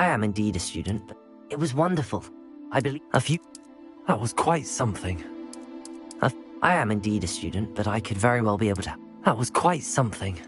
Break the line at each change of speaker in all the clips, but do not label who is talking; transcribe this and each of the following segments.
I am indeed a student, but it was wonderful. I believe a few...
That was quite something.
I am indeed a student, but I could very well be able to...
That was quite something.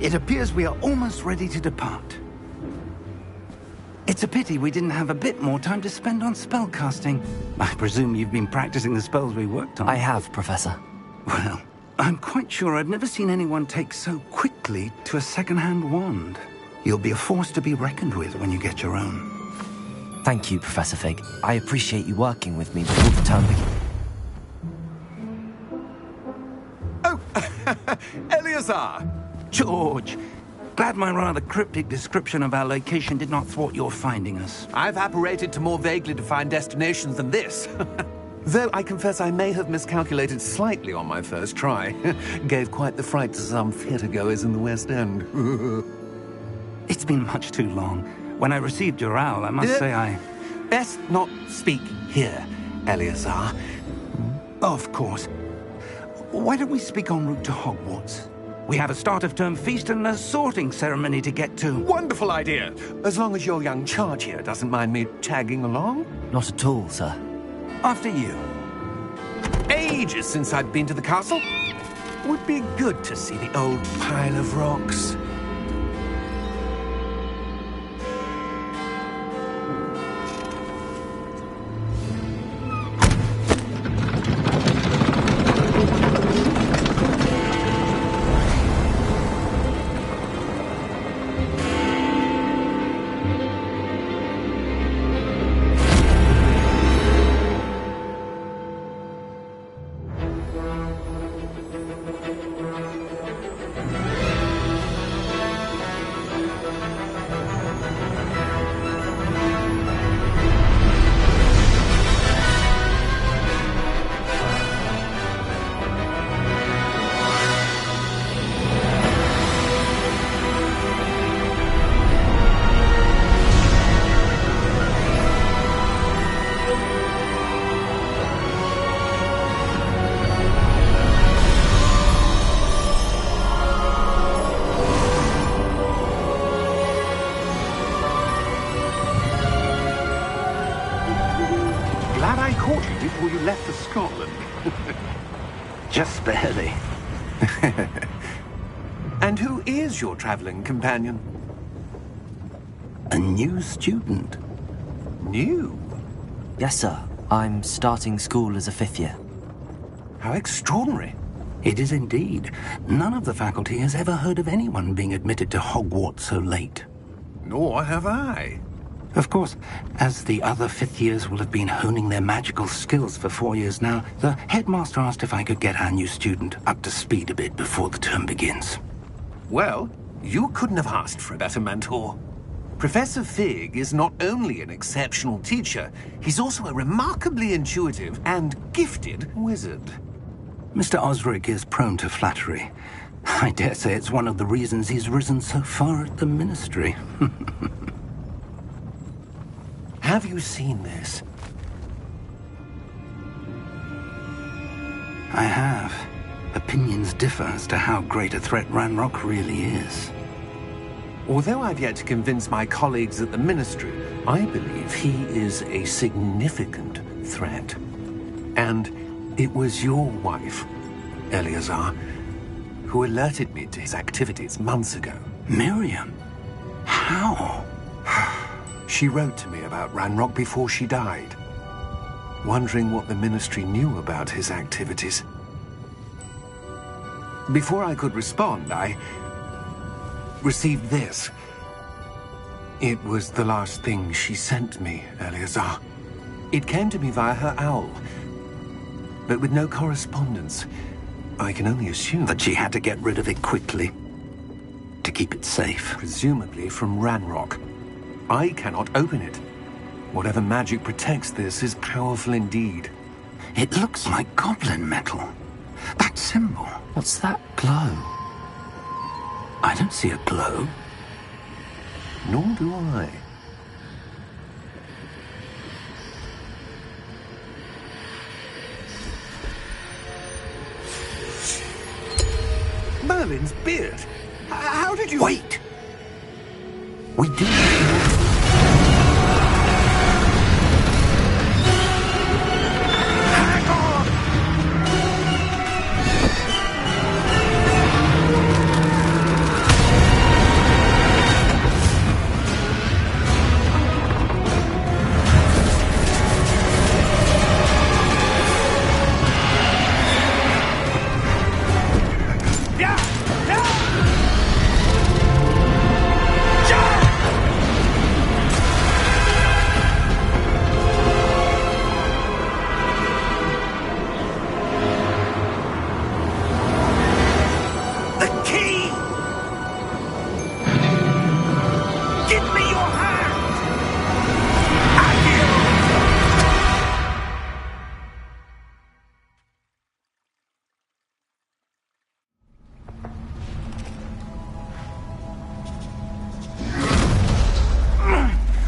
It appears we are almost ready to depart. It's a pity we didn't have a bit more time to spend on spellcasting. I presume you've been practicing the spells we worked on.
I have, Professor.
Well, I'm quite sure I've never seen anyone take so quickly to a second-hand wand. You'll be a force to be reckoned with when you get your own.
Thank you, Professor Fig. I appreciate you working with me before the term begins.
Oh, Eleazar!
George, glad my rather cryptic description of our location did not thwart your finding us.
I've apparated to more vaguely defined destinations than this. Though I confess I may have miscalculated slightly on my first try. Gave quite the fright to some theatre-goers in the West End.
It's been much too long. When I received your owl, I must say I...
Best not speak here, Eleazar.
Of course. Why don't we speak en route to Hogwarts? We have a start-of-term feast and a sorting ceremony to get to.
Wonderful idea! As long as your young charge here doesn't mind me tagging along.
Not at all, sir.
After you.
Ages since I'd been to the castle. Would be good to see the old pile of rocks. Before you left for Scotland.
Just barely.
And who is your traveling companion?
A new student.
New?
Yes, sir. I'm starting school as a 5th year.
How extraordinary.
It is indeed. None of the faculty has ever heard of anyone being admitted to Hogwarts so late.
Nor have I.
Of course, as the other 5th years will have been honing their magical skills for 4 years now, the headmaster asked if I could get our new student up to speed a bit before the term begins.
Well, you couldn't have asked for a better mentor. Professor Fig is not only an exceptional teacher, he's also a remarkably intuitive and gifted wizard.
Mr. Osric is prone to flattery. I dare say it's one of the reasons he's risen so far at the ministry.
Have you seen this?
I have. Opinions differ as to how great a threat Ranrock really is.
Although I've yet to convince my colleagues at the Ministry, I believe he is a significant threat. And it was your wife, Eleazar, who alerted me to his activities months ago.
Miriam? How?
She wrote to me about Ranrock before she died, wondering what the Ministry knew about his activities. Before I could respond, I received this. It was the last thing she sent me, Eleazar. It came to me via her owl, but with no correspondence. I can only assume
That she had to get rid of it quickly to keep it safe.
presumably from Ranrock. I cannot open it. Whatever magic protects this is powerful indeed.
It looks like goblin metal. That symbol.
What's that glow?
I don't see a glow.
Nor do I. Merlin's beard. How did you...
Wait! We do.
Hang on!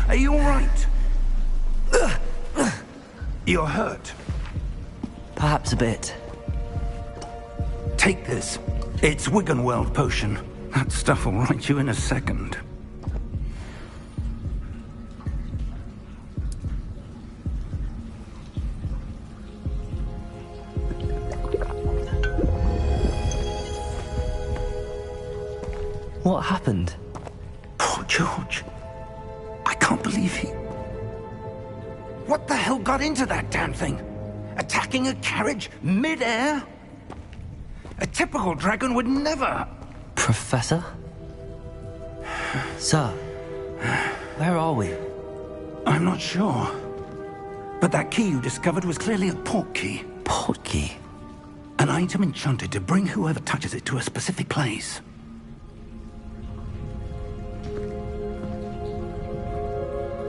Are you all right? You're hurt.
Perhaps a bit.
Take this. It's Wiggenweld potion. That stuff will right you in a second.
What happened?
Poor George. I can't believe he... What the hell got into that damn thing? Attacking a carriage mid-air? A typical dragon would never...
Professor? Sir, where are we?
I'm not sure. But that key you discovered was clearly a port key.
Port key?
An item enchanted to bring whoever touches it to a specific place.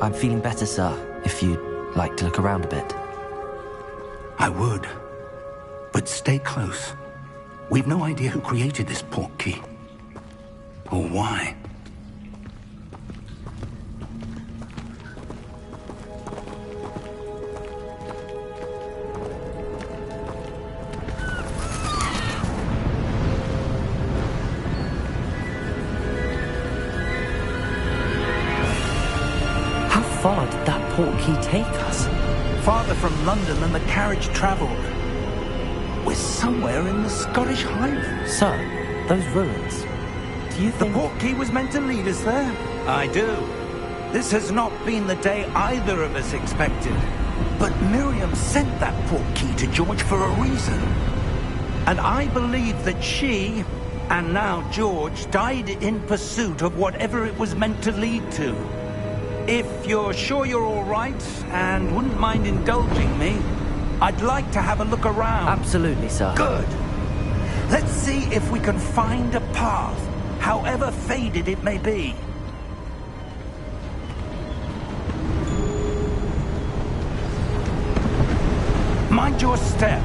I'm feeling better, sir, if you'd like to look around a bit.
I would. But stay close. We've no idea who created this port key. Or why.
How far did that port key take us?
Farther from London than the carriage travelled. We're somewhere in the Scottish Highlands.
Sir, those ruins. Do you
The
think...
port key was meant to lead us there? I do. This has not been the day either of us expected. But Miriam sent that port key to George for a reason. And I believe that she, and now George, died in pursuit of whatever it was meant to lead to. If you're sure you're all right, and wouldn't mind indulging me, I'd like to have a look around.
Absolutely, sir.
Good. Let's see if we can find a path, however faded it may be. Mind your step.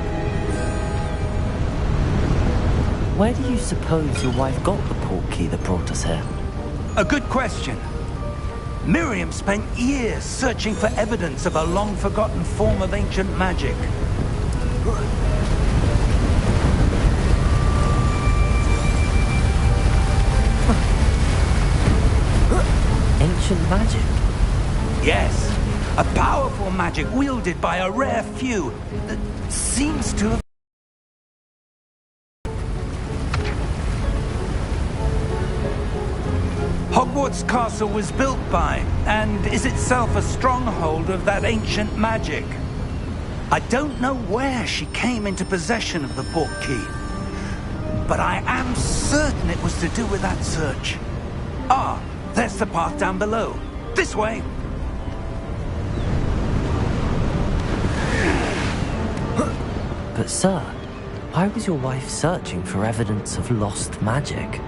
Where do you suppose your wife got the port key that brought us here?
A good question. Miriam spent years searching for evidence of a long-forgotten form of ancient magic.
magic?
Yes, a powerful magic wielded by a rare few that seems to have... Hogwarts Castle was built by, and is itself a stronghold of that ancient magic. I don't know where she came into possession of the portkey, but I am certain it was to do with that search. Ah, there's the path down below. This way.
But sir, why was your wife searching for evidence of lost magic?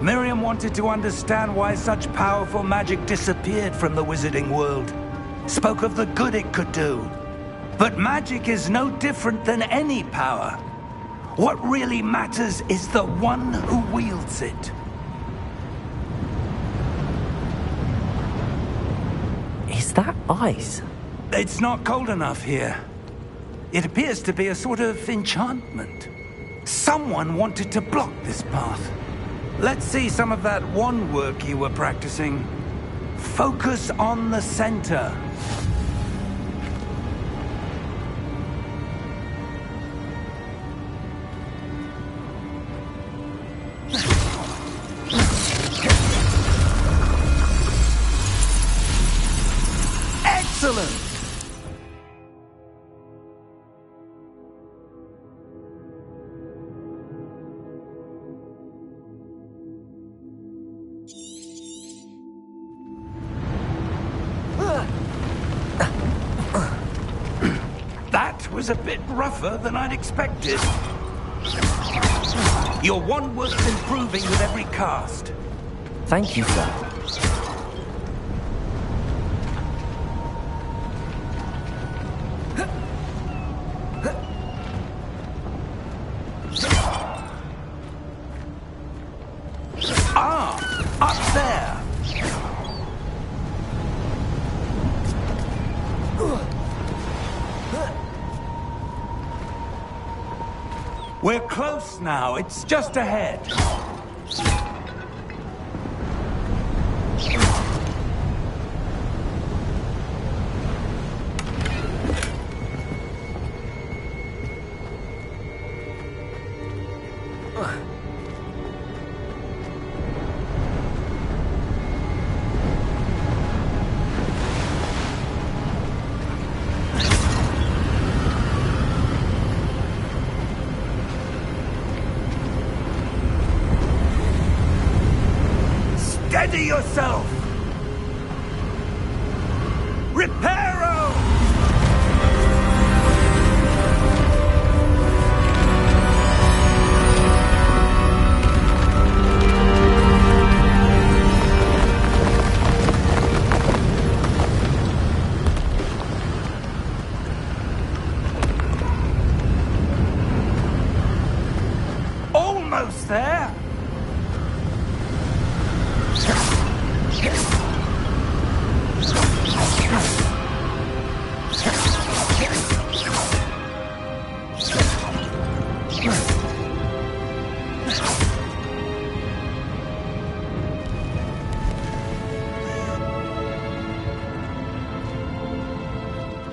Miriam wanted to understand why such powerful magic disappeared from the wizarding world. Spoke of the good it could do. But magic is no different than any power. What really matters is the one who wields it.
Is that ice?
It's not cold enough here. It appears to be a sort of enchantment. Someone wanted to block this path. Let's see some of that wand work you were practicing. Focus on the center. Excellent! That was a bit rougher than I'd expected. Your wand work's improving with every cast.
Thank you, sir.
Ah, up there. We're close now. It's just ahead. Steady yourself! Reparo! Almost there!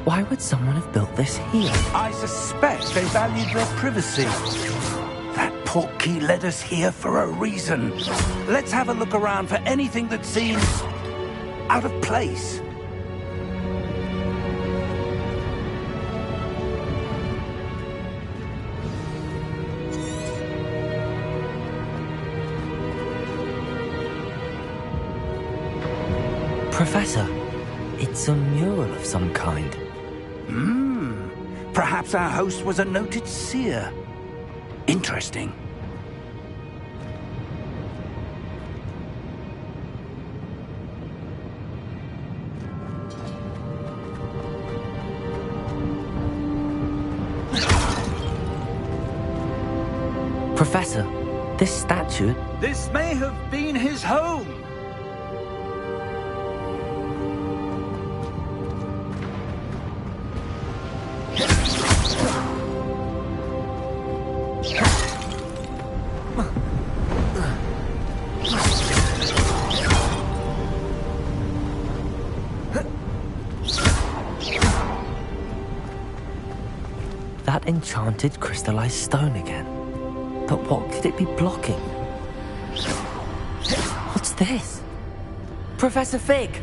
Why would someone have built this here?
I suspect they valued their privacy. That portkey led us here for a reason. Let's have a look around for anything that seems out of place.
Professor, it's a mural of some kind.
Perhaps our host was a noted seer. Interesting.
Professor, this statue...
This may have been his home.
enchanted crystallized stone again. But what could it be blocking? What's this? Professor Fig!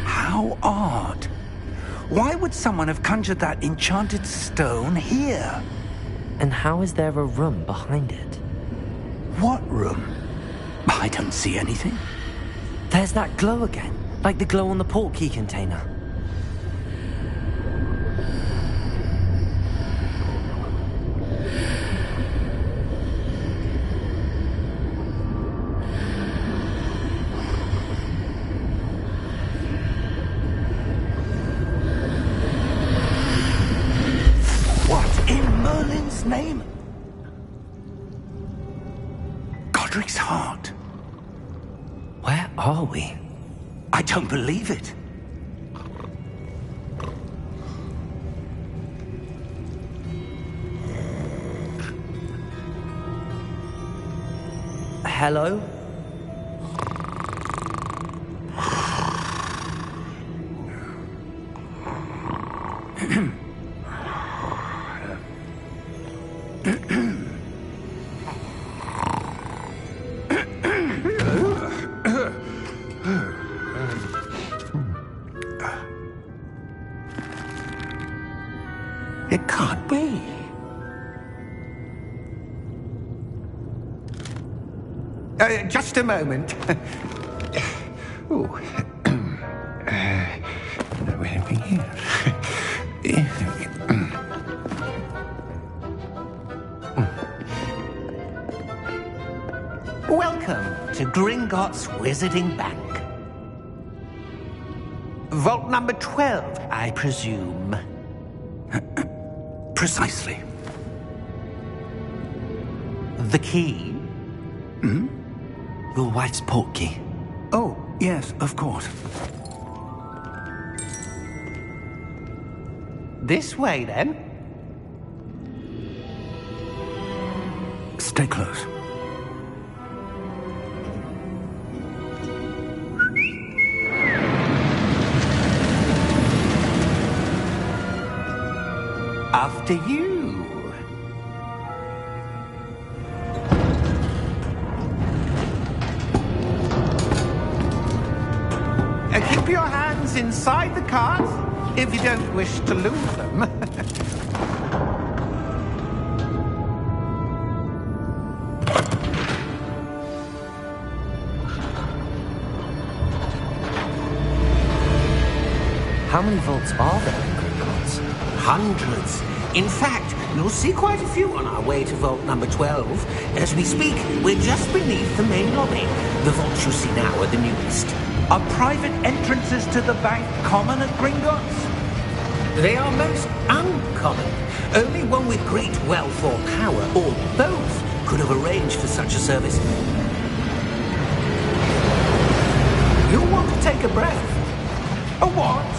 How odd. Why would someone have conjured that enchanted stone here?
And how is there a room behind it?
What room? I don't see anything.
There's that glow again, like the glow on the portkey container.
What in Merlin's name? Godric's heart.
Where are we?
I don't believe it.
Hello?
It can't be. Just a moment. Ooh. Where are we here?
Welcome to Gringotts Wizarding Bank. Vault number 12, I presume.
Precisely.
The key?
Your wife's portkey.
Oh, yes, of course.
This way, then.
Stay close.
After you. Keep your hands inside the cart if you don't wish to lose them.
How many vaults are there in Gringotts?
Hundreds. In fact, you'll see quite a few on our way to vault number 12. As we speak, we're just beneath the main lobby. The vaults you see now are the newest.
Are private entrances to the bank common at Gringotts?
They are most uncommon. Only one with great wealth or power, or both, could have arranged for such a service. You'll want to take a breath.
A what?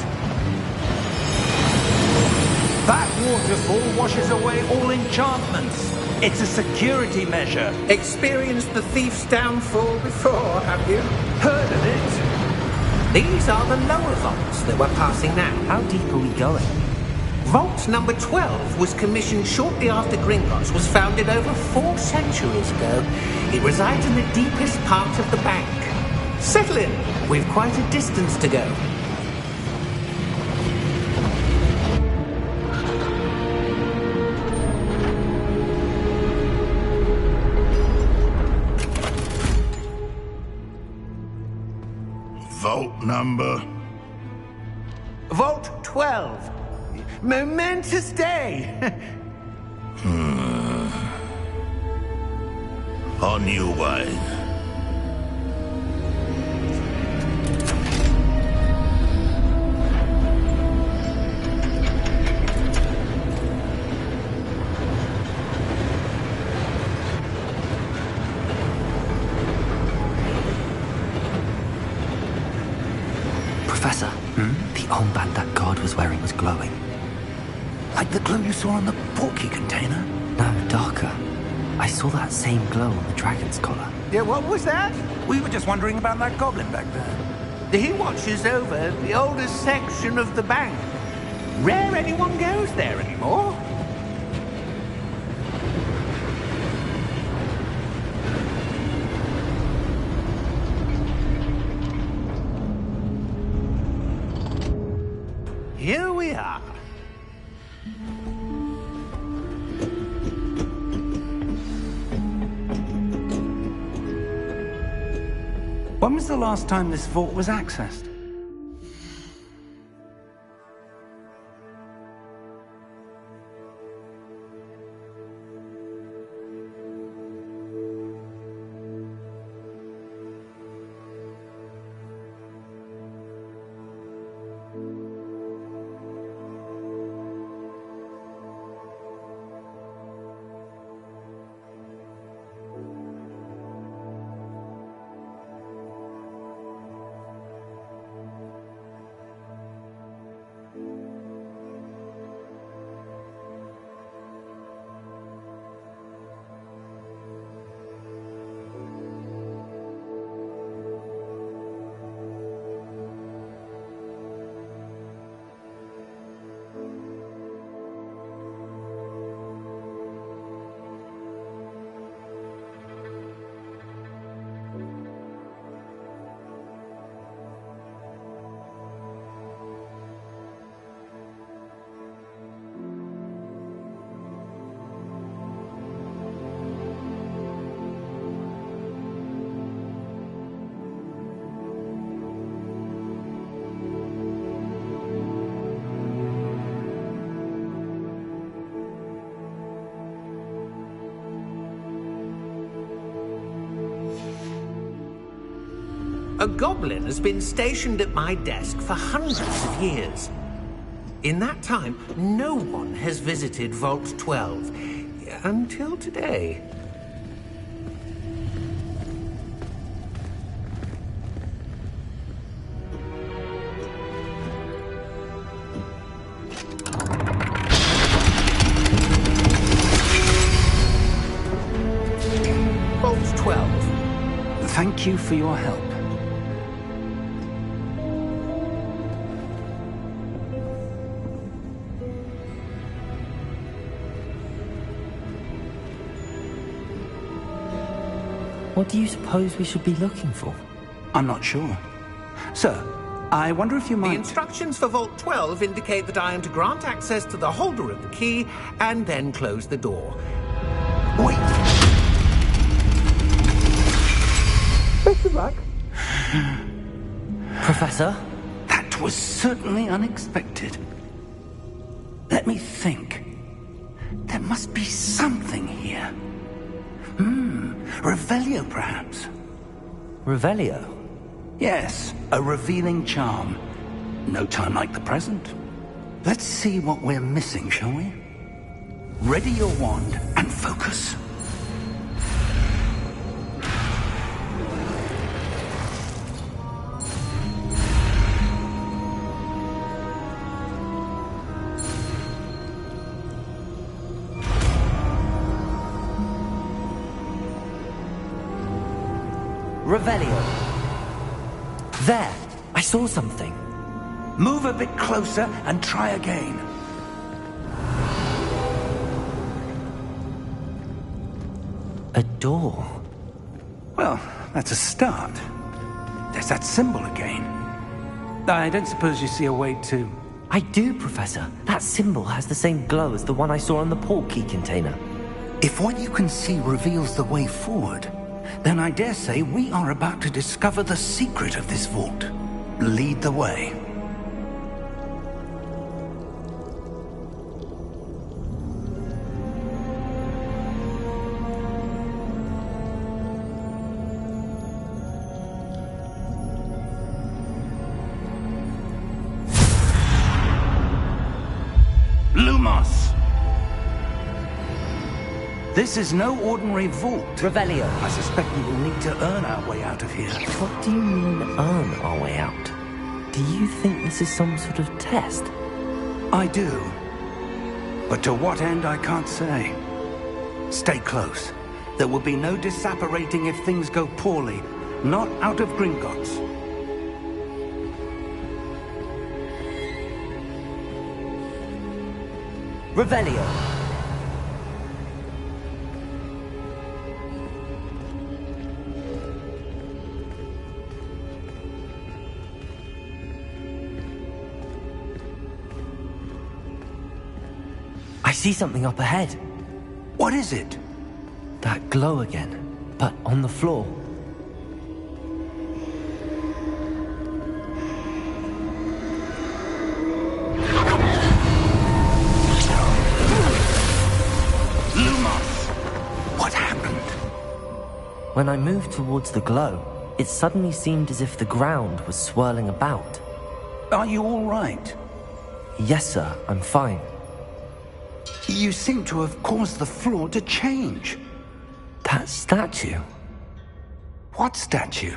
That waterfall washes away all enchantments. It's a security measure.
Experienced the thief's downfall before, have you?
Heard of it?
These are the lower vaults that we're passing now.
How deep are we going?
Vault number 12 was commissioned shortly after Gringotts was founded over 4 centuries ago. It resides in the deepest part of the bank. Settle in. We've quite a distance to go.
Vault number?
Vault 12. Momentous day.
On you, wine.
Professor, the armband that guard was wearing was glowing.
Like the glow you saw on the portkey container?
No, darker. I saw that same glow on the dragon's collar.
Yeah, what was that? We were just wondering about that goblin back there. He watches over the oldest section of the bank. Rare anyone goes there anymore. Here we are. When was the last time this vault was accessed? A goblin has been stationed at my desk for hundreds of years. In that time, no one has visited Vault 12 until today. Vault 12. Thank you for your help.
What do you suppose we should be looking for?
I'm not sure. Sir, I wonder if you might...
The instructions for Vault 12 indicate that I am to grant access to the holder of the key and then close the door.
Wait! Best of luck.
Professor?
That was certainly unexpected. Let me think. There must be something here. Revelio, perhaps?
Revelio?
Yes, a revealing charm. No time like the present. Let's see what we're missing, shall we? Ready your wand and focus.
Revelio. There! I saw something.
Move a bit closer and try again.
A door.
Well, that's a start. There's that symbol again. I don't suppose you see a way to...
I do, Professor. That symbol has the same glow as the one I saw on the portkey container.
If what you can see reveals the way forward, then I dare say we are about to discover the secret of this vault. Lead the way. Lumos! This is no ordinary vault.
Revelio.
I suspect we will need to earn our way out of here.
What do you mean, earn our way out? Do you think this is some sort of test?
I do. But to what end, I can't say. Stay close. There will be no disapparating if things go poorly. Not out of Gringotts.
Revelio. I see something up ahead.
What is it?
That glow again, but on the floor.
Lumos! What happened?
When I moved towards the glow, it suddenly seemed as if the ground was swirling about.
Are you all right?
Yes, sir, I'm fine.
You seem to have caused the floor to change.
That statue?
What statue?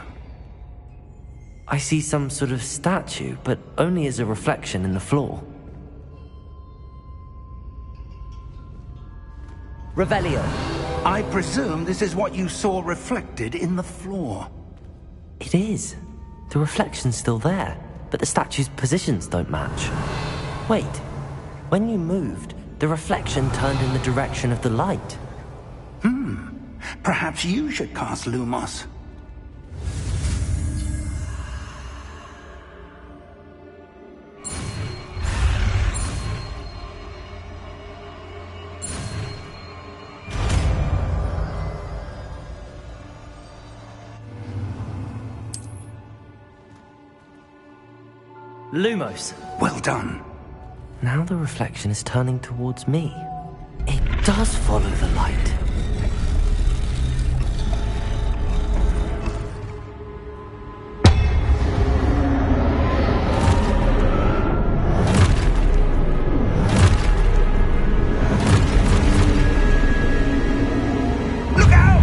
I see some sort of statue, but only as a reflection in the floor. Revelio.
I presume this is what you saw reflected in the floor.
It is. The reflection's still there, but the statue's positions don't match. Wait, when you moved, the reflection turned in the direction of the light.
Perhaps you should cast Lumos.
Lumos.
Well done.
Now the reflection is turning towards me. It does follow the light.
Look out!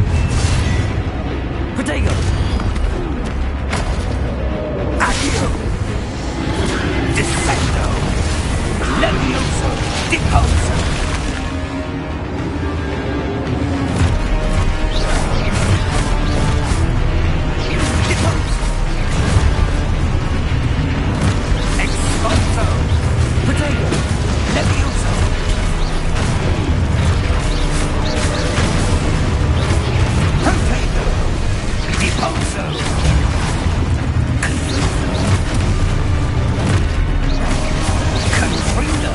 Protego!
Accio! Descendo! Levioso! Deposo! Expulso!
Protego!
Levioso! Protego! Deposo! Confrido!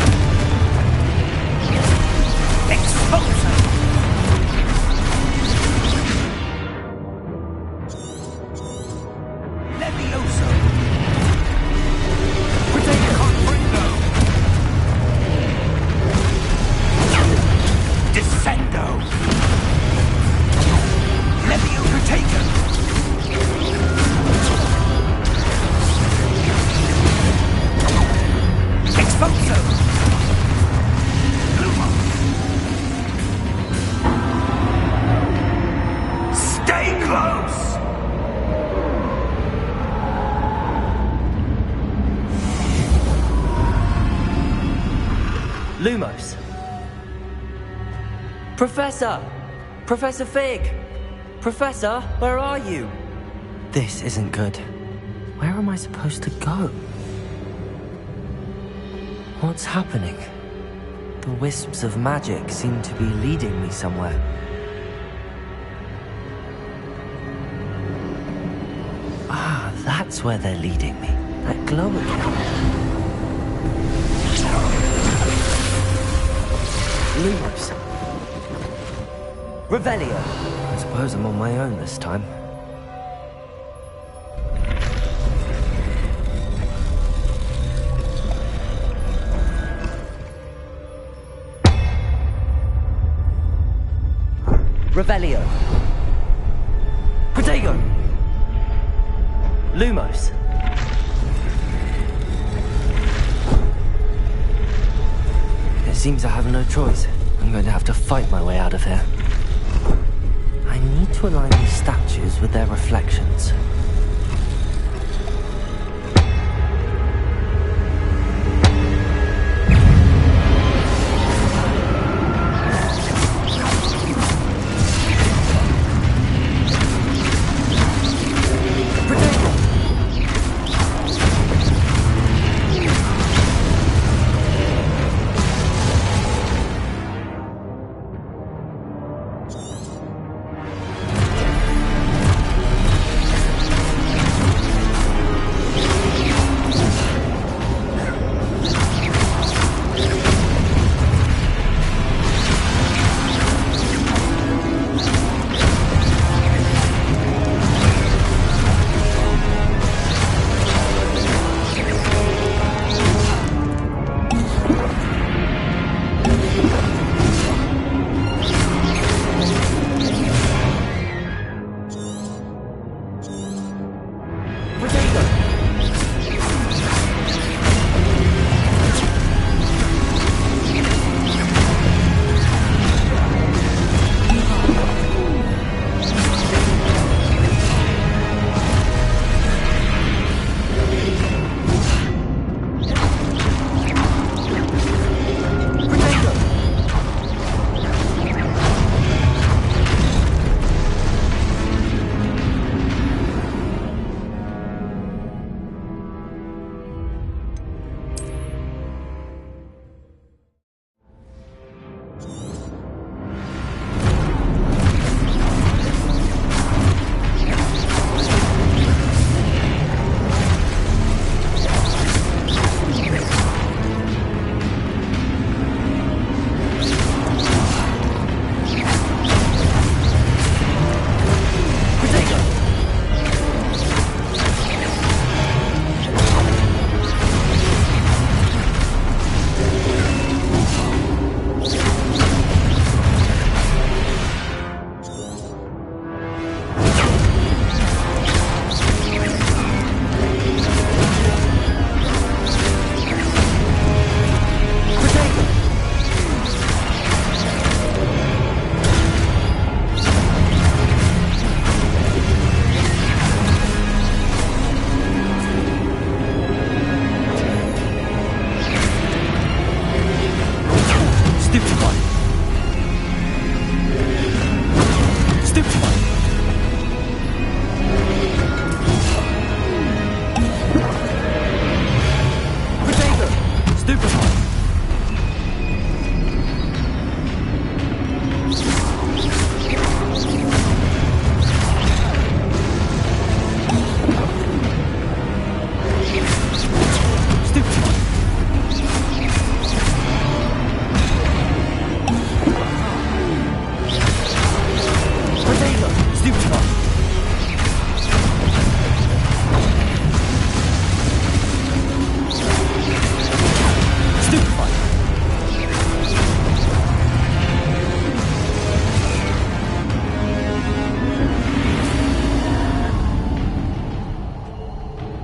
Expulso! Levioso! Protego! Confrido! Descendo! Levio Protego! Expulso! Stay close!
Lumos. Professor! Professor Fig! Professor, where are you? This isn't good. Where am I supposed to go? What's happening? The wisps of magic seem to be leading me somewhere. Ah, that's where they're leading me. That glow again. Lumos. Revelio. I suppose I'm on my own this time. Revelio. Protego. Lumos. It seems I have no choice. I'm going to have to fight my way out of here. I need to align these statues with their reflections.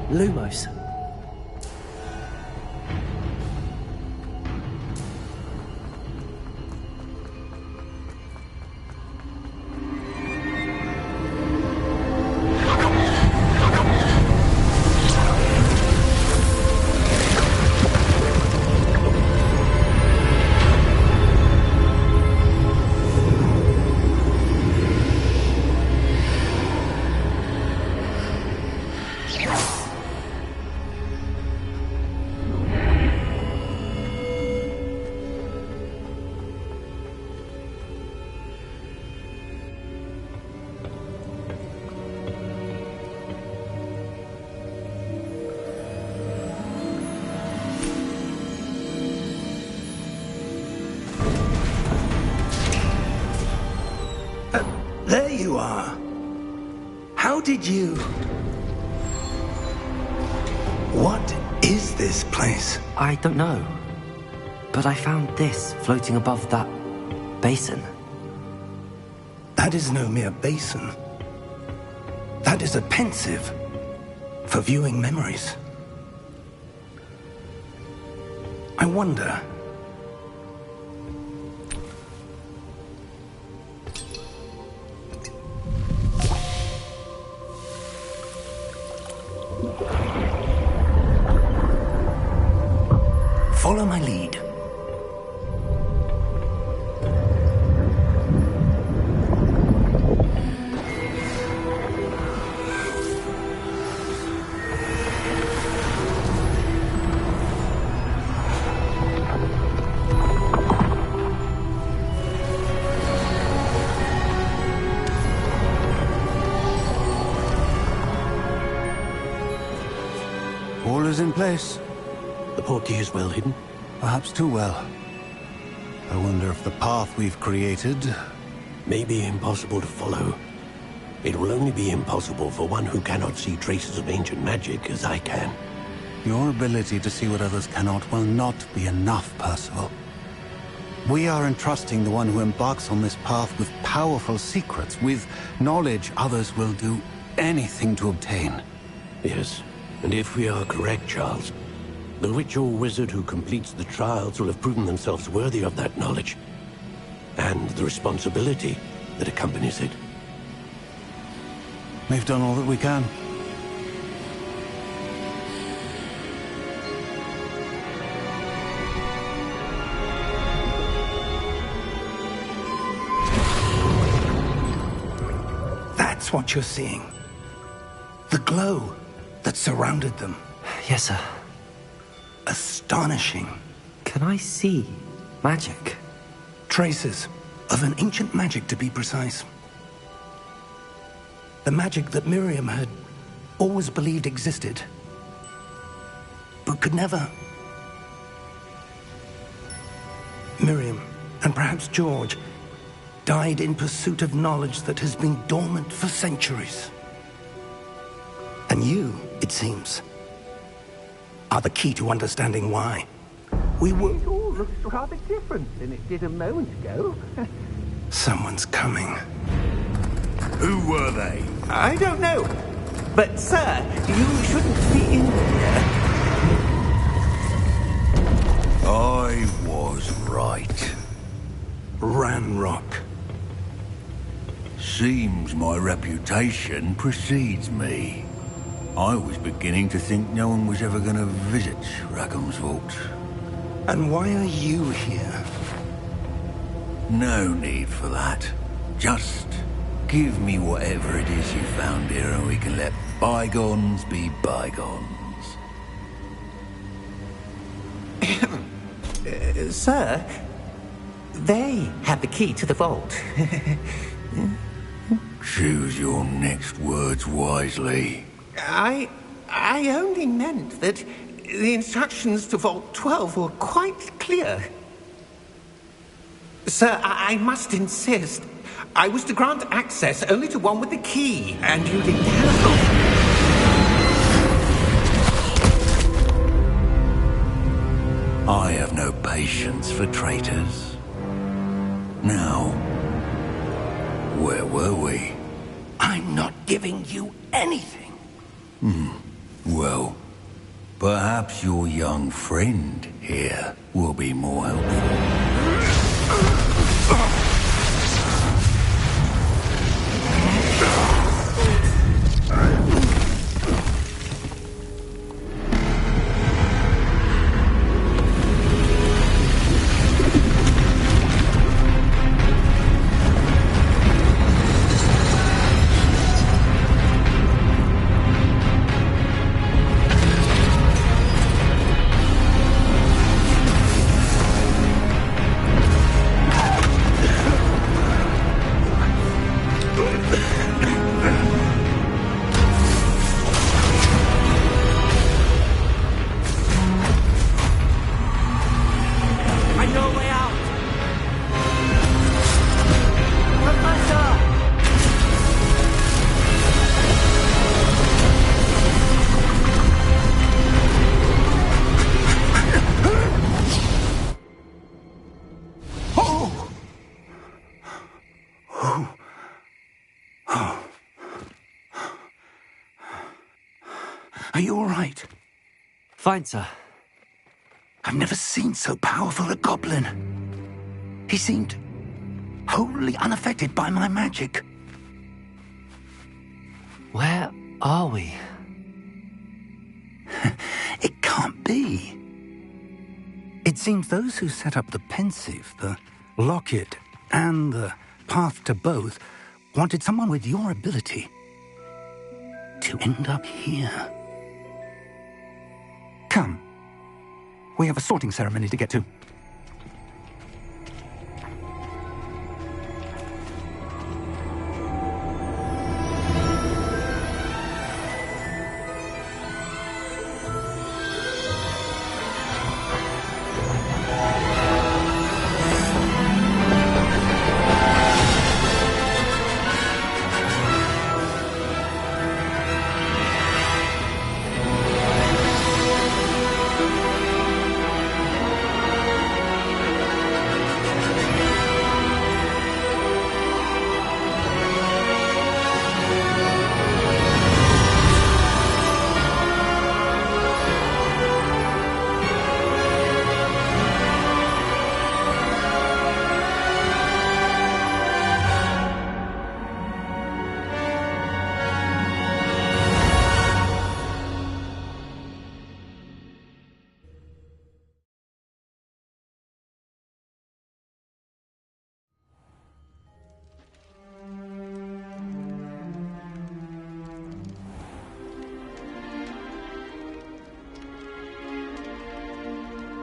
Lumos.
There you are. How did you... What is this place?
I don't know. But I found this floating above that basin.
That is no mere basin. That is a pensive for viewing memories. I wonder... Follow my lead.
All is in place.
The portkey is well hidden?
Perhaps too well. I wonder if the path we've created...
May be impossible to follow. It will only be impossible for one who cannot see traces of ancient magic as I can.
Your ability to see what others cannot will not be enough, Percival. We are entrusting the one who embarks on this path with powerful secrets, with knowledge others will do anything to obtain.
Yes, and if we are correct, Charles, the witch or wizard who completes the trials will have proven themselves worthy of that knowledge, and the responsibility that accompanies it.
We've done all that we can.
That's what you're seeing. The glow that surrounded them.
Yes, sir.
Astonishing.
Can I see magic?
Traces of an ancient magic, to be precise. The magic that Miriam had always believed existed, but could never. Miriam, and perhaps George, died in pursuit of knowledge that has been dormant for centuries. And you, it seems, are the key to understanding why. We were...
It all looks rather different than it did a moment ago.
Someone's coming.
Who were they?
I don't know. But, sir, you shouldn't be in here.
I was right.
Ranrock.
Seems my reputation precedes me. I was beginning to think no one was ever going to visit Rackham's vault.
And why are you here?
No need for that. Just give me whatever it is you found here and we can let bygones be bygones.
Sir, they had the key to the vault.
Choose your next words wisely.
I only meant that the instructions to Vault 12 were quite clear. Sir, I must insist. I was to grant access only to one with the key, and you didn't have...
I have no patience for traitors. Now, where were we?
I'm not giving you anything.
Well, Perhaps your young friend here will be more helpful.
Are you all right?
Fine, sir.
I've never seen so powerful a goblin. He seemed wholly unaffected by my magic.
Where are we?
It can't be. It seems those who set up the pensive, the locket, and the path to both wanted someone with your ability to end up here. Come. We have a sorting ceremony to get to.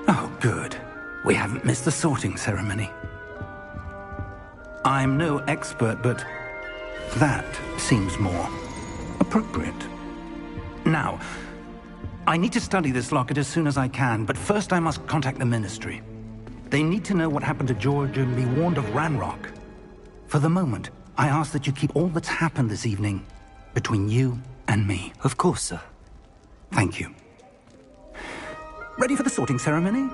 Oh, good. We haven't missed the sorting ceremony. I'm no expert, but that seems more appropriate. Now, I need to study this locket as soon as I can, but first I must contact the Ministry. They need to know what happened to George and be warned of Ranrock. For the moment, I ask that you keep all that's happened this evening between you and me.
Of course, sir.
Thank you. Ready for the sorting ceremony?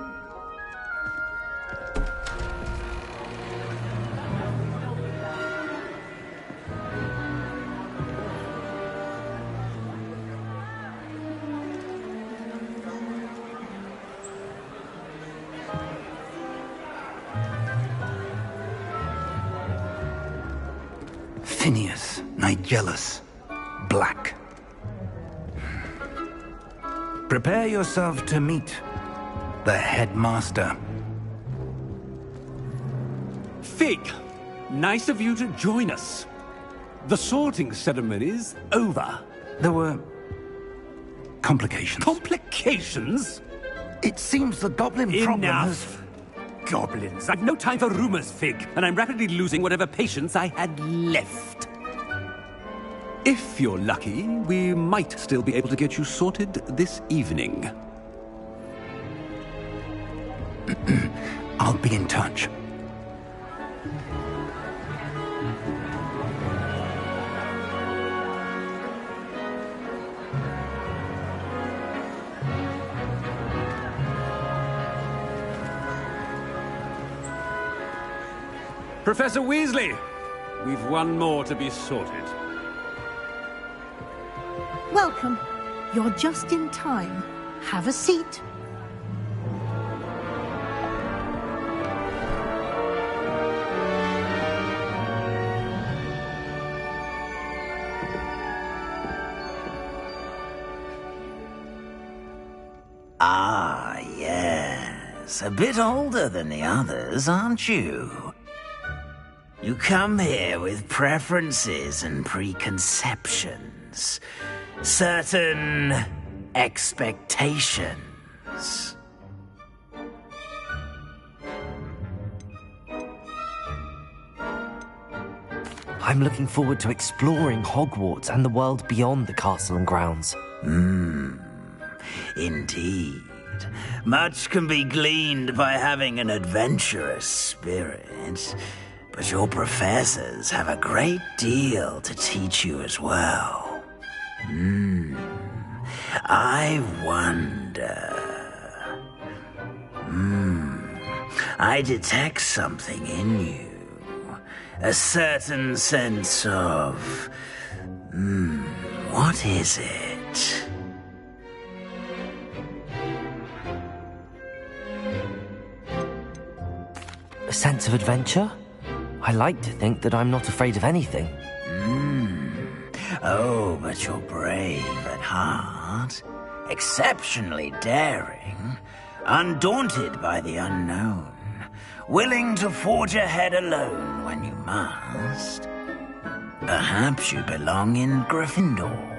Phineas, Nigellus, Black. Prepare yourself to meet the headmaster.
Fig, nice of you to join us. The sorting ceremony's over.
There were complications.
Complications?
It seems the goblin problem has...
Enough! Goblins. I've no time for rumors, Fig, and I'm rapidly losing whatever patience I had left. If you're lucky, we might still be able to get you sorted this evening.
I'll be in touch.
Professor Weasley, we've one more to be sorted.
Welcome. You're just in time. Have a seat.
Ah, yes. A bit older than the others, aren't you? You come here with preferences and preconceptions. Certain expectations.
I'm looking forward to exploring Hogwarts and the world beyond the castle and grounds.
Indeed. Much can be gleaned by having an adventurous spirit, but your professors have a great deal to teach you as well. I wonder... I detect something in you. A certain sense of... what is it?
A sense of adventure? I like to think that I'm not afraid of anything.
Oh, but you're brave at heart. Exceptionally daring. Undaunted by the unknown. Willing to forge ahead alone when you must. Perhaps you belong in Gryffindor.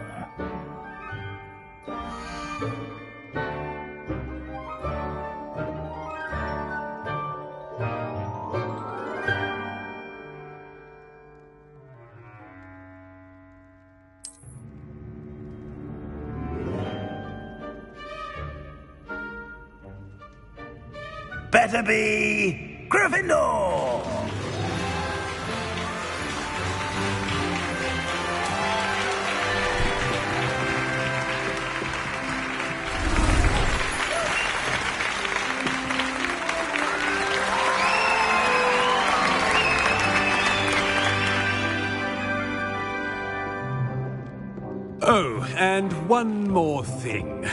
Better be Gryffindor!
Oh, and one more thing.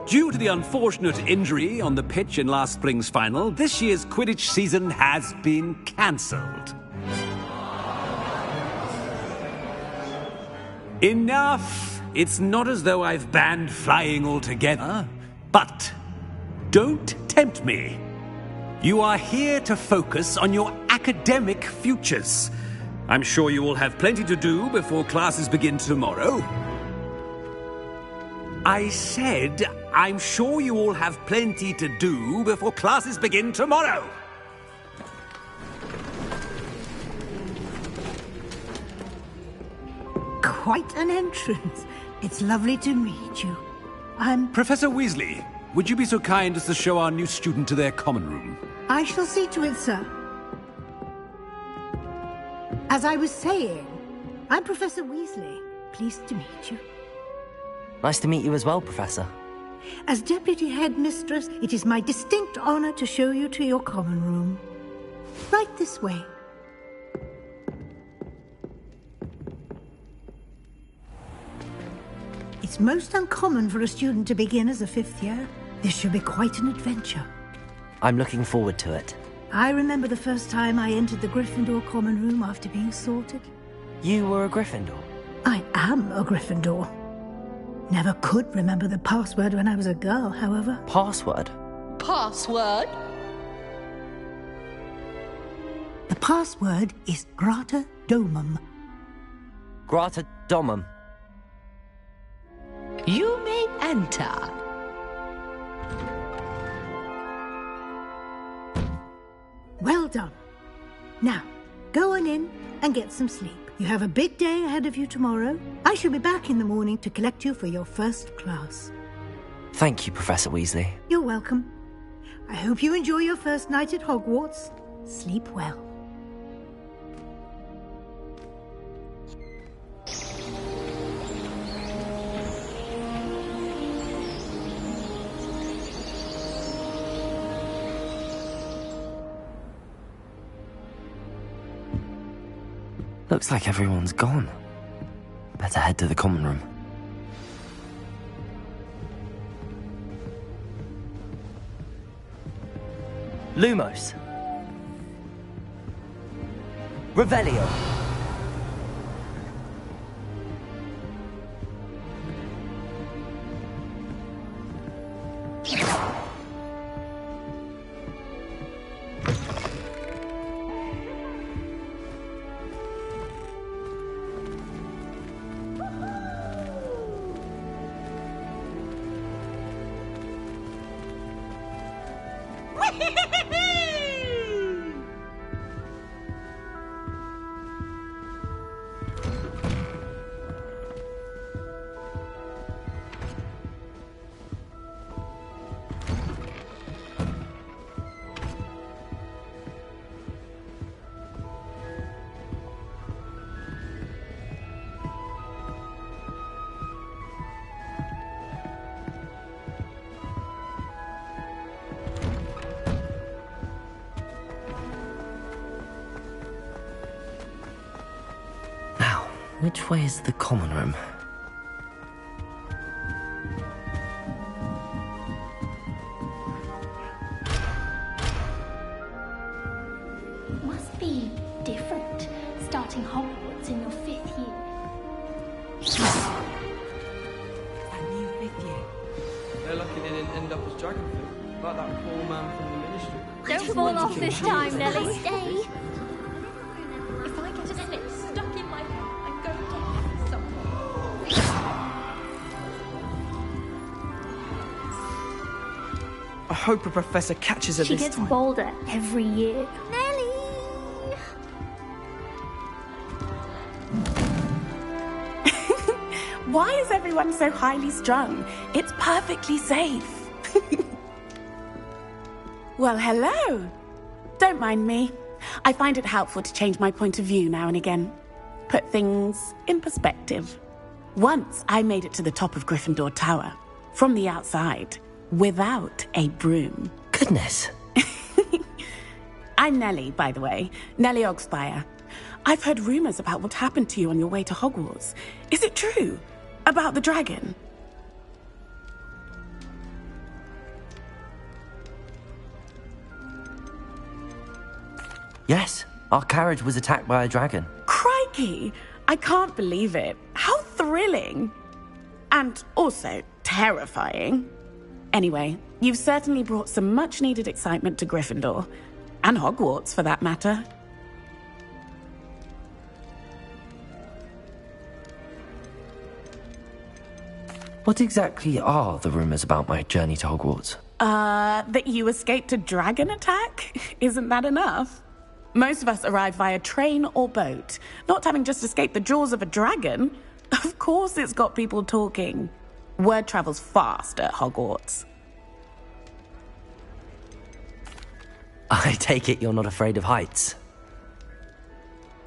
Due to the unfortunate injury on the pitch in last spring's final, this year's Quidditch season has been cancelled. Enough! It's not as though I've banned flying altogether, but don't tempt me. You are here to focus on your academic futures. I'm sure you will have plenty to do before classes begin tomorrow. I said, I'm sure you all have plenty to do before classes begin tomorrow.
Quite an entrance. It's lovely to meet you. I'm...
Professor Weasley, would you be so kind as to show our new student to their common room?
I shall see to it, sir. As I was saying, I'm Professor Weasley. Pleased to meet you.
Nice to meet you as well, Professor.
As Deputy Headmistress, it is my distinct honor to show you to your common room. Right this way. It's most uncommon for a student to begin as a fifth year. This should be quite an adventure.
I'm looking forward to it.
I remember the first time I entered the Gryffindor common room after being sorted.
You were a Gryffindor?
I am a Gryffindor. Never could remember the password when I was a girl, however.
Password?
Password?
The password is Grata Domum.
Grata Domum.
You may enter.
Well done. Now, go on in and get some sleep. You have a big day ahead of you tomorrow. I shall be back in the morning to collect you for your first class.
Thank you, Professor Weasley.
You're welcome. I hope you enjoy your first night at Hogwarts. Sleep well.
Looks like everyone's gone. Better head to the common room. Lumos. Revelio. Which way is the common room?
It must be different, starting Hogwarts in your 5th year.
That new 5th year. They're lucky they didn't end up as Dragonfly, like that poor man from the Ministry.
Don't fall off this time, Nelly. Stay. If I get a slip stuck in my head, I'm going to hit someone.
I hope a professor catches her
She
this
gets
time.
bolder every year. Nelly!
Why is everyone so highly strung? It's perfectly safe. Well, hello. Don't mind me. I find it helpful to change my point of view now and again. Put things in perspective. Once I made it to the top of Gryffindor Tower, from the outside, without a broom.
Goodness.
I'm Nellie, by the way. Nellie Ogspire. I've heard rumors about what happened to you on your way to Hogwarts. Is it true? About the dragon?
Yes, our carriage was attacked by a dragon.
Crikey! I can't believe it. How thrilling! And also terrifying. Anyway, you've certainly brought some much-needed excitement to Gryffindor. And Hogwarts, for that matter.
What exactly are the rumors about my journey to Hogwarts?
That you escaped a dragon attack? Isn't that enough? Most of us arrive via train or boat, not having just escaped the jaws of a dragon. Of course it's got people talking. Word travels fast at Hogwarts.
I take it you're not afraid of heights.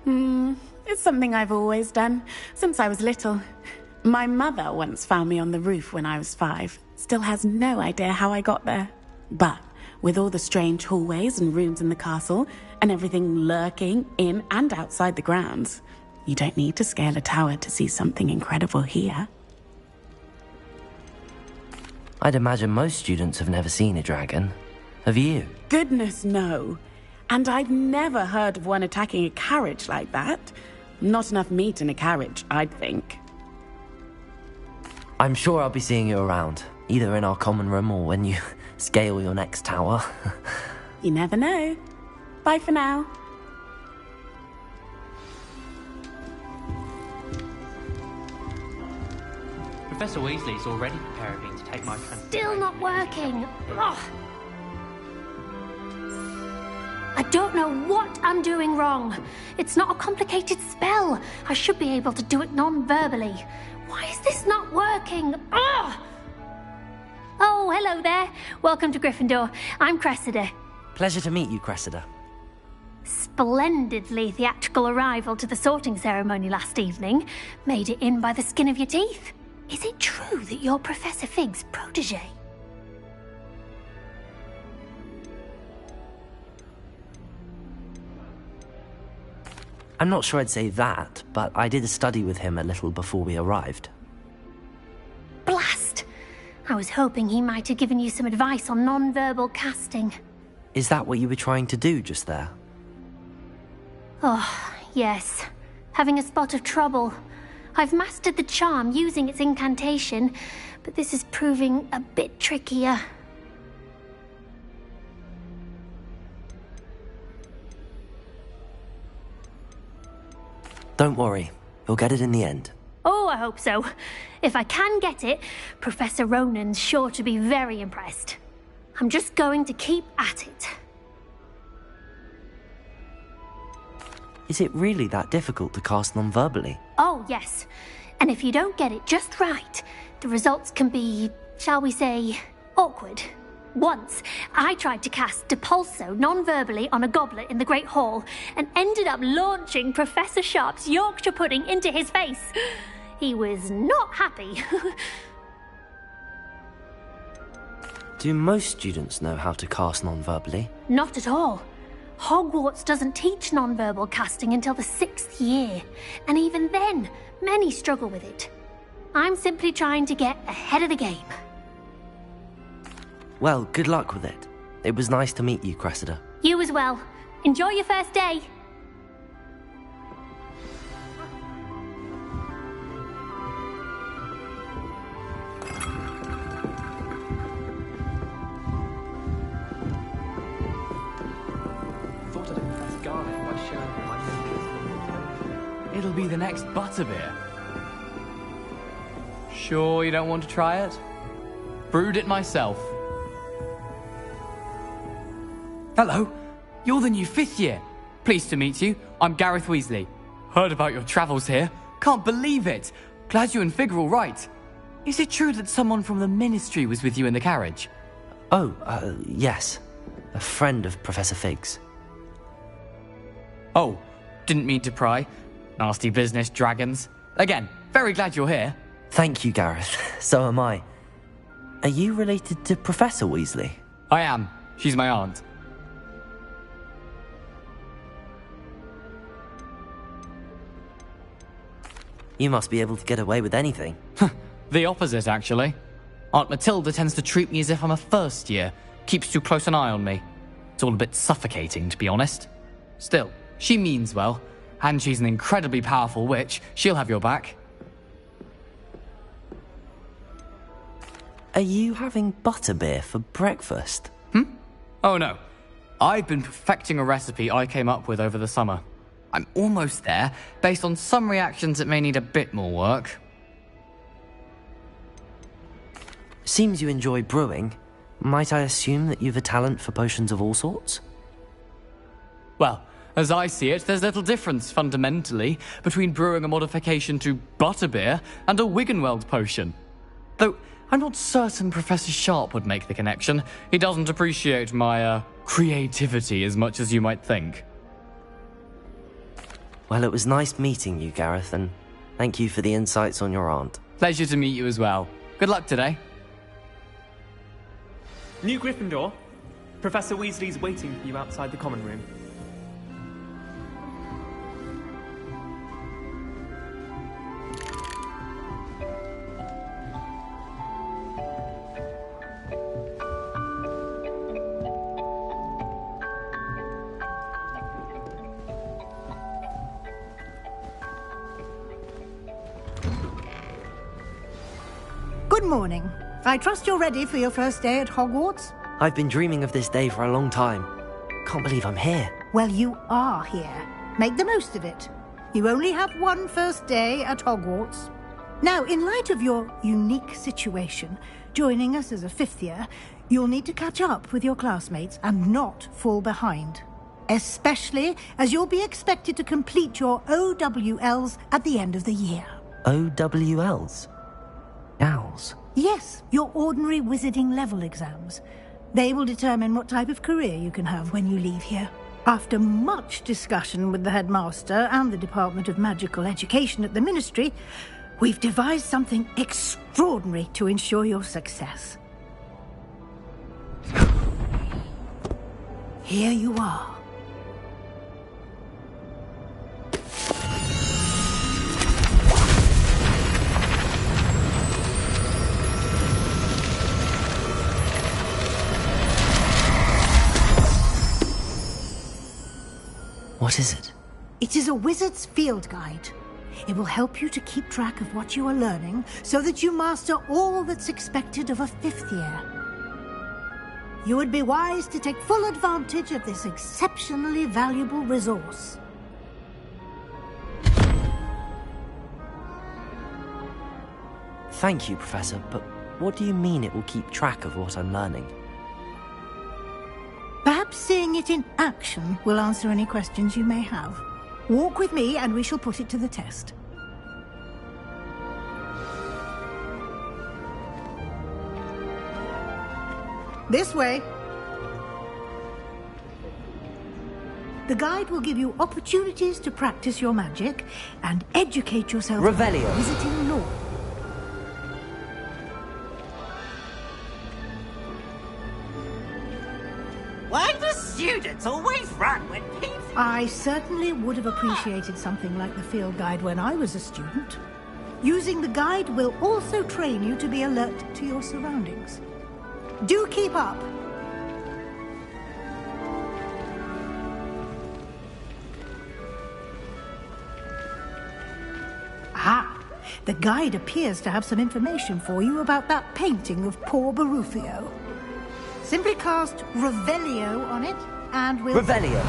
It's something I've always done, since I was little. My mother once found me on the roof when I was 5. Still has no idea how I got there. But with all the strange hallways and rooms in the castle, and everything lurking in and outside the grounds, you don't need to scale a tower to see something incredible here.
I'd imagine most students have never seen a dragon. Have you?
Goodness, no. And I've never heard of one attacking a carriage like that. Not enough meat in a carriage, I'd think.
I'm sure I'll be seeing you around, either in our common room or when you scale your next tower.
You never know. Bye for now.
Professor Weasley's already preparing me to take my transfer.
Still not working. Ugh. I don't know what I'm doing wrong. It's not a complicated spell. I should be able to do it non-verbally. Why is this not working? Ugh! Oh, hello there. Welcome to Gryffindor. I'm Cressida.
Pleasure to meet you, Cressida.
Splendidly theatrical arrival to the sorting ceremony last evening. Made it in by the skin of your teeth. Is it true that you're Professor Fig's protege?
I'm not sure I'd say that, but I did study with him a little before we arrived.
Blast! I was hoping he might have given you some advice on non-verbal casting.
Is that what you were trying to do just there?
Oh, yes. Having a spot of trouble. I've mastered the charm using its incantation, but this is proving a bit trickier.
Don't worry, you'll get it in the end.
Oh, I hope so. If I can get it, Professor Ronan's sure to be very impressed. I'm just going to keep at it.
Is it really that difficult to cast non-verbally?
Oh, yes. And if you don't get it just right, the results can be, shall we say, awkward. Once, I tried to cast Depulso non-verbally on a goblet in the Great Hall and ended up launching Professor Sharp's Yorkshire pudding into his face. He was not happy.
Do most students know how to cast non-verbally?
Not at all. Hogwarts doesn't teach non-verbal casting until the 6th year, and even then, many struggle with it. I'm simply trying to get ahead of the game.
Well, good luck with it. It was nice to meet you, Cressida.
You as well. Enjoy your first day.
Thought I'd impress Garnet by showing her my makers. It'll be the next butterbeer. Sure you don't want to try it? Brewed it myself. Hello, you're the new 5th year. Pleased to meet you. I'm Gareth Weasley. Heard about your travels here. Can't believe it. Glad you and Fig are all right. Is it true that someone from the Ministry was with you in the carriage?
Oh, yes. A friend of Professor Fig's.
Oh, didn't mean to pry. Nasty business, dragons. Again, very glad you're here.
Thank you, Gareth. So am I. Are you related to Professor Weasley?
I am. She's my aunt.
You must be able to get away with anything.
The opposite, actually. Aunt Matilda tends to treat me as if I'm a first year. Keeps too close an eye on me. It's all a bit suffocating, to be honest. Still, she means well. And she's an incredibly powerful witch. She'll have your back.
Are you having butterbeer for breakfast?
Oh no. I've been perfecting a recipe I came up with over the summer. I'm almost there, based on some reactions that may need a bit more work.
Seems you enjoy brewing. Might I assume that you've a talent for potions of all sorts?
Well, as I see it, there's little difference, fundamentally, between brewing a modification to butterbeer and a Wiggenweld potion. Though, I'm not certain Professor Sharp would make the connection. He doesn't appreciate my, creativity as much as you might think.
Well, it was nice meeting you, Gareth, and thank you for the insights on your aunt.
Pleasure to meet you as well. Good luck today.
New Gryffindor. Professor Weasley's waiting for you outside the common room.
Good morning. I trust you're ready for your first day at Hogwarts?
I've been dreaming of this day for a long time. Can't believe I'm here.
Well, you are here. Make the most of it. You only have one first day at Hogwarts. Now, in light of your unique situation, joining us as a 5th year, you'll need to catch up with your classmates and not fall behind. Especially as you'll be expected to complete your OWLs at the end of the year.
OWLs? Owls?
Yes, your ordinary wizarding level exams. They will determine what type of career you can have when you leave here. After much discussion with the headmaster and the Department of Magical Education at the Ministry, we've devised something extraordinary to ensure your success. Here you are.
What is it?
It is a wizard's field guide. It will help you to keep track of what you are learning so that you master all that's expected of a 5th year. You would be wise to take full advantage of this exceptionally valuable resource.
Thank you, Professor, but what do you mean it will keep track of what I'm learning?
Perhaps seeing it in action will answer any questions you may have. Walk with me and we shall put it to the test. This way. The guide will give you opportunities to practice your magic and educate yourself
Revelio.
about visiting law.
Why do students always run when people...
I certainly would have appreciated something like the field guide when I was a student. Using the guide will also train you to be alert to your surroundings. Do keep up. Ah, the guide appears to have some information for you about that painting of poor Barufio. Simply cast Revelio on it, and we'll...
Revelio!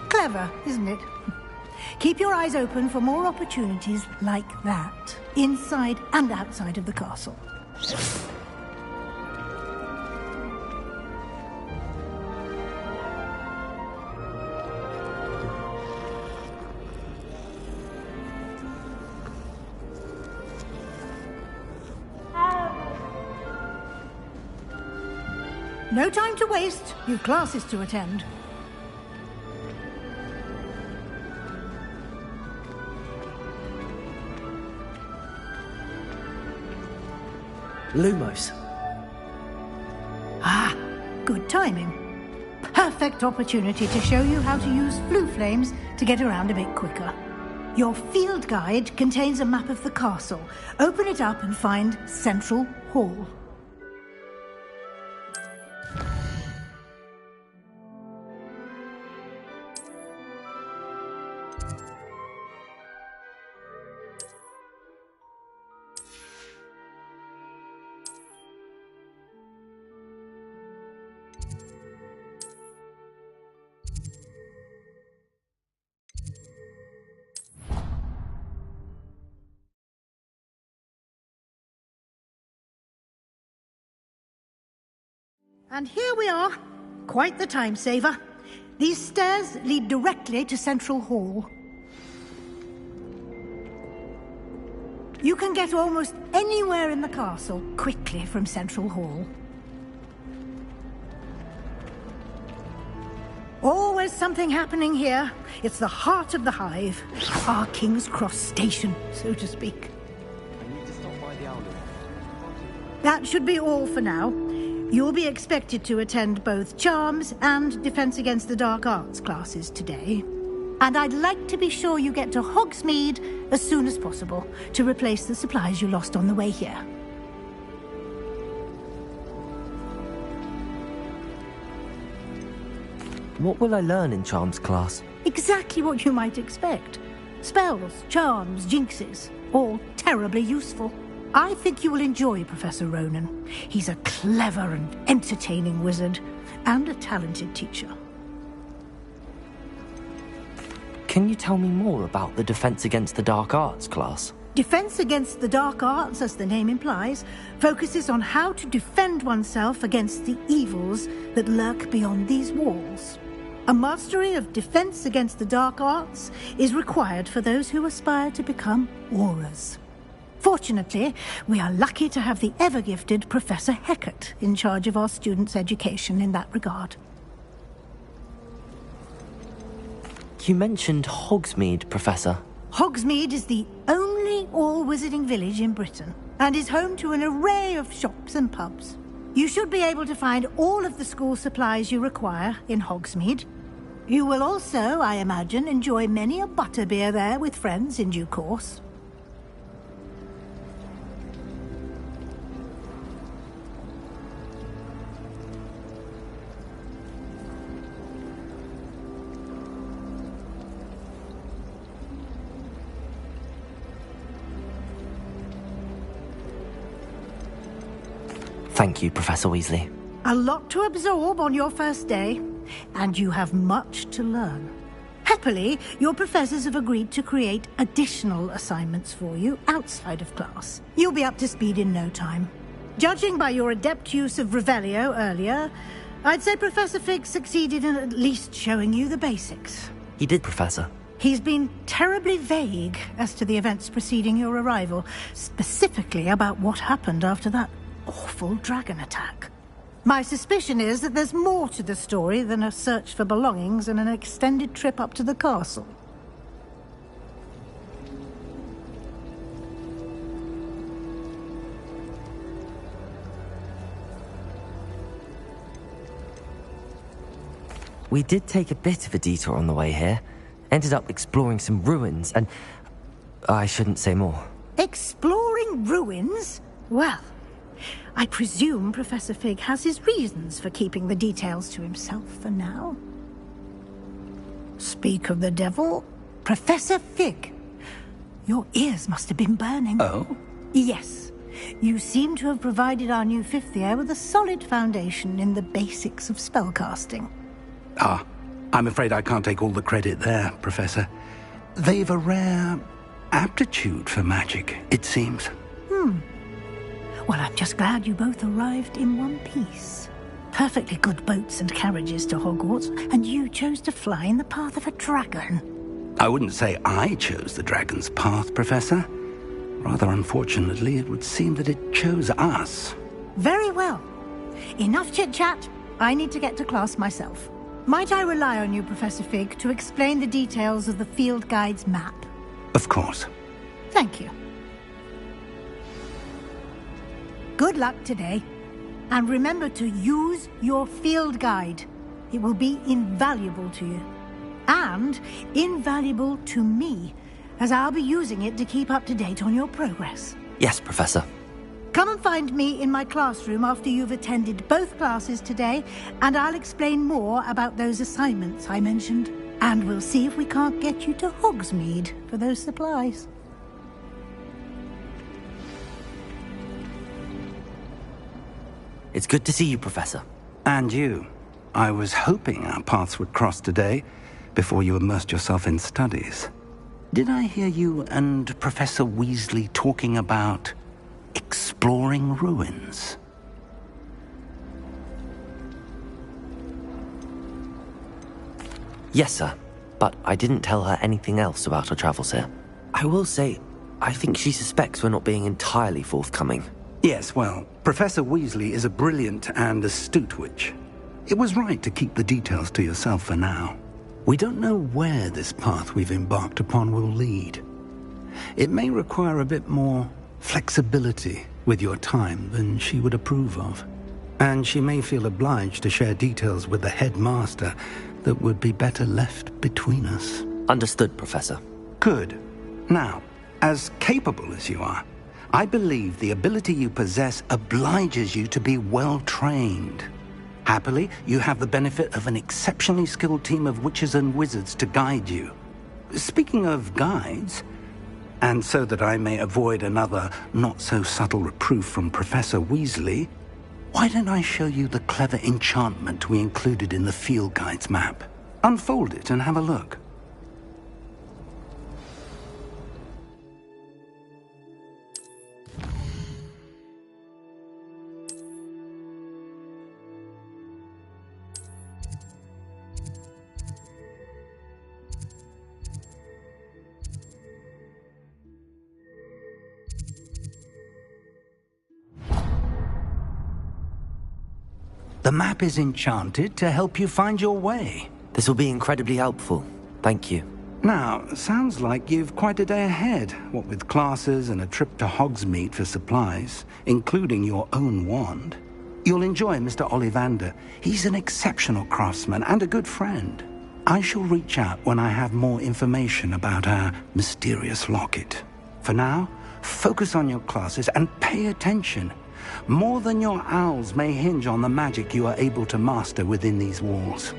Clever, isn't it? Keep your eyes open for more opportunities like that, inside and outside of the castle. No time to waste. You've classes to attend.
Lumos.
Ah, good timing. Perfect opportunity to show you how to use flue flames to get around a bit quicker. Your field guide contains a map of the castle. Open it up and find Central Hall. And here we are. Quite the time saver. These stairs lead directly to Central Hall. You can get almost anywhere in the castle quickly from Central Hall. Always something happening here. It's the heart of the hive. Our King's Cross station, so to speak.
I need to stop by the Owl.
That should be all for now. You'll be expected to attend both Charms and Defense Against the Dark Arts classes today. And I'd like to be sure you get to Hogsmeade as soon as possible to replace the supplies you lost on the way here.
What will I learn in Charms class?
Exactly what you might expect. Spells, charms, jinxes, all terribly useful. I think you will enjoy Professor Ronan. He's a clever and entertaining wizard, and a talented teacher.
Can you tell me more about the Defense Against the Dark Arts class?
Defense Against the Dark Arts, as the name implies, focuses on how to defend oneself against the evils that lurk beyond these walls. A mastery of defense against the dark arts is required for those who aspire to become aurors. Fortunately, we are lucky to have the ever-gifted Professor Hecat in charge of our students' education in that regard.
You mentioned Hogsmeade, Professor.
Hogsmeade is the only all-wizarding village in Britain and is home to an array of shops and pubs. You should be able to find all of the school supplies you require in Hogsmeade. You will also, I imagine, enjoy many a butterbeer there with friends in due course.
Thank you, Professor Weasley.
A lot to absorb on your first day, and you have much to learn. Happily, your professors have agreed to create additional assignments for you outside of class. You'll be up to speed in no time. Judging by your adept use of Revelio earlier, I'd say Professor Fig succeeded in at least showing you the basics.
He did, Professor.
He's been terribly vague as to the events preceding your arrival, specifically about what happened after that awful dragon attack. My suspicion is that there's more to the story than a search for belongings and an extended trip up to the castle.
We did take a bit of a detour on the way here. Ended up exploring some ruins and... I shouldn't say more.
Exploring ruins? Well, I presume Professor Fig has his reasons for keeping the details to himself for now. Speak of the devil, Professor Fig. Your ears must have been burning.
Oh?
Yes. You seem to have provided our new fifth year with a solid foundation in the basics of spellcasting.
Ah, I'm afraid I can't take all the credit there, Professor. They've a rare aptitude for magic, it seems.
Well, I'm just glad you both arrived in one piece. Perfectly good boats and carriages to Hogwarts, and you chose to fly in the path of a dragon.
I wouldn't say I chose the dragon's path, Professor. Rather unfortunately, it would seem that it chose us.
Very well. Enough chit-chat. I need to get to class myself. Might I rely on you, Professor Fig, to explain the details of the field guide's map?
Of course.
Thank you. Good luck today. And remember to use your field guide. It will be invaluable to you. And invaluable to me, as I'll be using it to keep up to date on your progress.
Yes, Professor.
Come and find me in my classroom after you've attended both classes today, and I'll explain more about those assignments I mentioned. And we'll see if we can't get you to Hogsmeade for those supplies.
It's good to see you, Professor.
And you. I was hoping our paths would cross today, before you immersed yourself in studies. Did I hear you and Professor Weasley talking about exploring ruins?
Yes, sir. But I didn't tell her anything else about our travels here. I will say, I think she suspects we're not being entirely forthcoming.
Yes, well, Professor Weasley is a brilliant and astute witch. It was right to keep the details to yourself for now. We don't know where this path we've embarked upon will lead. It may require a bit more flexibility with your time than she would approve of. And she may feel obliged to share details with the headmaster that would be better left between us.
Understood, Professor.
Good. Now, as capable as you are, I believe the ability you possess obliges you to be well-trained. Happily, you have the benefit of an exceptionally skilled team of witches and wizards to guide you. Speaking of guides, and so that I may avoid another not-so-subtle reproof from Professor Weasley, why don't I show you the clever enchantment we included in the field guide's map? Unfold it and have a look. The map is enchanted to help you find your way.
This will be incredibly helpful. Thank you.
Now, sounds like you've quite a day ahead, what with classes and a trip to Hogsmeade for supplies, including your own wand. You'll enjoy Mr. Ollivander. He's an exceptional craftsman and a good friend. I shall reach out when I have more information about our mysterious locket. For now, focus on your classes and pay attention. More than your owls may hinge on the magic you are able to master within these walls.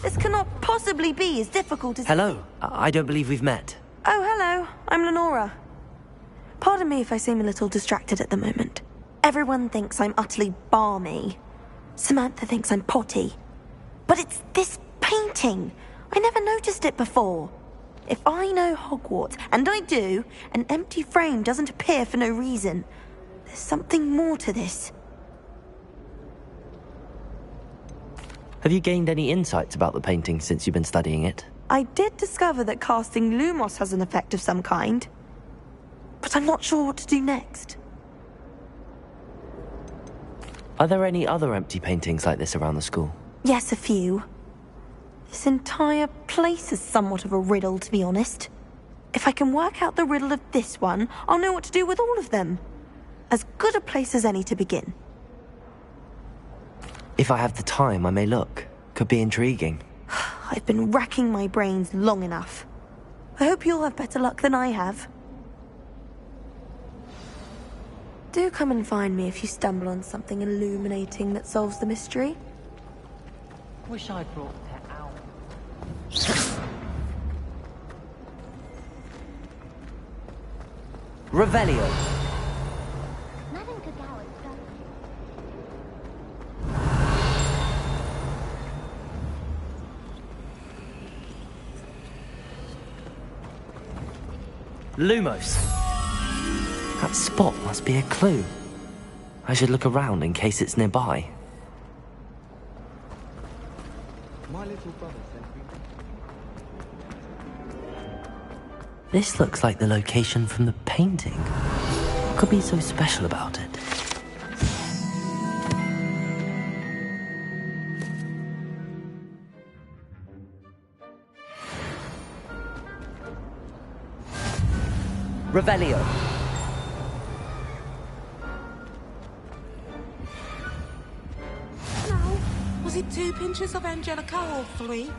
This cannot possibly be as difficult as...
Hello. I don't believe we've met.
Oh, hello. I'm Lenora. Pardon me if I seem a little distracted at the moment. Everyone thinks I'm utterly balmy. Samantha thinks I'm potty. But it's this painting. I never noticed it before. If I know Hogwarts, and I do, an empty frame doesn't appear for no reason. There's something more to this.
Have you gained any insights about the painting since you've been studying it?
I did discover that casting Lumos has an effect of some kind. But I'm not sure what to do next.
Are there any other empty paintings like this around the school?
Yes, a few. This entire place is somewhat of a riddle, to be honest. If I can work out the riddle of this one, I'll know what to do with all of them. As good a place as any to begin.
If I have the time, I may look. Could be intriguing.
I've been racking my brains long enough. I hope you'll have better luck than I have. Do come and find me if you stumble on something illuminating that solves the mystery.
Wish I'd brought that out.
Revelio. Lumos. That spot must be a clue. I should look around in case it's nearby.
My little brother sent me.
This looks like the location from the painting. What could be so special about it? Revelio.
No. Was it 2 pinches of Angelica or 3?